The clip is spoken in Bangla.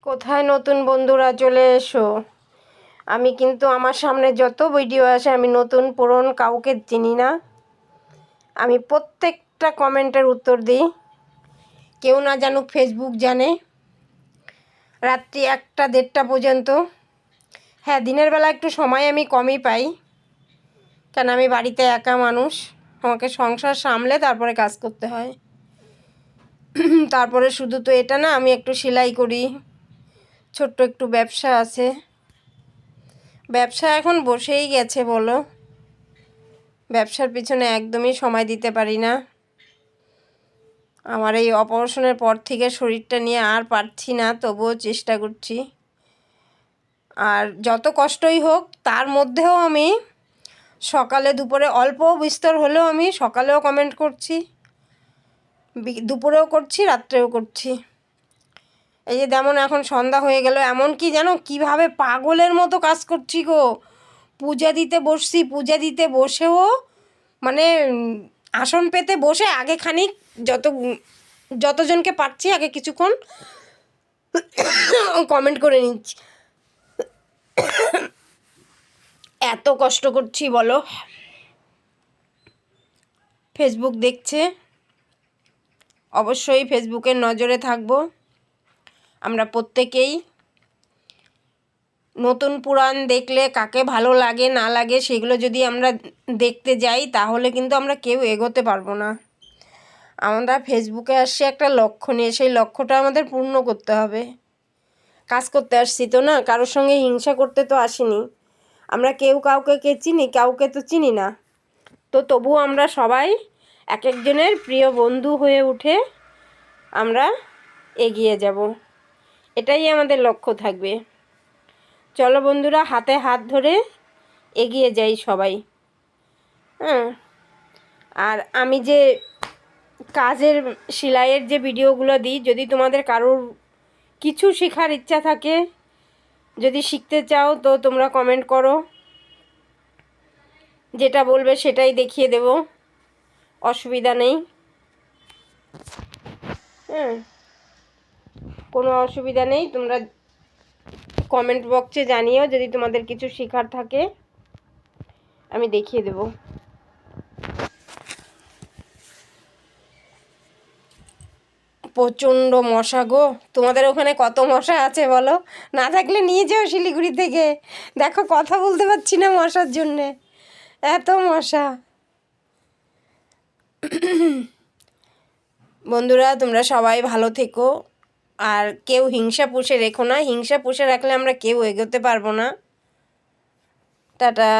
কোথায় নতুন বন্ধুরা চলে এসো। আমি কিন্তু আমার সামনে যত ভিডিও আসে আমি নতুন পুরনো কাউকে চিনি না। আমি প্রত্যেকটা কমেন্টের উত্তর দিই। কেউ না জানুক, ফেসবুক জানে। রাত্রি 1টা-1:30 পর্যন্ত। হ্যাঁ, দিনের বেলা একটু সময় আমি কমই পাই, কেন আমি বাড়িতে একা মানুষ। আমাকে সংসার সামলে তারপরে কাজ করতে হয়। তারপরে শুধু তো এটা না, আমি একটু সেলাই করি, ছোট্ট একটু ব্যবসা আছে। ব্যবসা এখন বসেই গেছে বলো। ব্যবসার পিছনে একদমই সময় দিতে পারি না। আমার এই অপারেশনের পর থেকে শরীরটা নিয়ে আর পারছি না, তবুও চেষ্টা করছি। আর যত কষ্টই হোক তার মধ্যেও আমি সকালে দুপুরে অল্প বিস্তর হলেও আমি সকালেও কমেন্ট করছি, দুপুরেও করছি, রাত্রেও করছি। এই যে যেমন এখন সন্ধ্যা হয়ে গেল, এমন কি জানো কীভাবে পাগলের মতো কাজ করছি গো। পূজা দিতে বসছি, পূজা দিতে বসেও মানে আসন পেতে বসে আগে খানিক যতজনকে পারছি আগে কিছুক্ষণ কমেন্ট করে নিচ্ছি। এত কষ্ট করছি বলো। ফেসবুক দেখছে, অবশ্যই ফেসবুকের নজরে থাকবো। আমরা প্রত্যেকেই নতুন পুরাণ দেখলে কাকে ভালো লাগে না লাগে সেগুলো যদি আমরা দেখতে যাই তাহলে কিন্তু আমরা কেউ এগোতে পারবো না। আমরা ফেসবুকে আসছি একটা লক্ষ্য নিয়ে, সেই লক্ষ্যটা আমাদের পূর্ণ করতে হবে। কাজ করতে আসছি তো না, কারোর সঙ্গে হিংসা করতে তো আসিনি। আমরা কেউ কাউকে চিনি, কাউকে তো চিনি না। তো তবুও আমরা সবাই এক একজনের প্রিয় বন্ধু হয়ে উঠে আমরা এগিয়ে যাব, এটাই আমাদের লক্ষ্য থাকবে। চলো বন্ধুরা, হাতে হাত ধরে এগিয়ে যাই সবাই। হ্যাঁ, আর আমি যে কাজের সেলাইয়ের যে ভিডিওগুলো দিই, যদি তোমাদের কারোর কিছু শেখার ইচ্ছা থাকে, যদি শিখতে চাও তো তোমরা কমেন্ট করো, যেটা বলবে সেটাই দেখিয়ে দেব, অসুবিধা নেই। হ্যাঁ, কোনো অসুবিধা নেই। তোমরা কমেন্ট বক্সে জানিও যদি তোমাদের কিছু শেখার থাকে, আমি দেখিয়ে দেব। প্রচণ্ড মশা গো। তোমাদের ওখানে কত মশা আছে বলো? না থাকলে নিয়ে যাও শিলিগুড়ি থেকে। দেখো কথা বলতে পারছি না মশার জন্যে, এত মশা। বন্ধুরা, তোমরা সবাই ভালো থেকো। আর কেউ হিংসা পুষে রেখো না। হিংসা পুষে রাখলে আমরা কেউ এগোতে পারবো না। টাটা।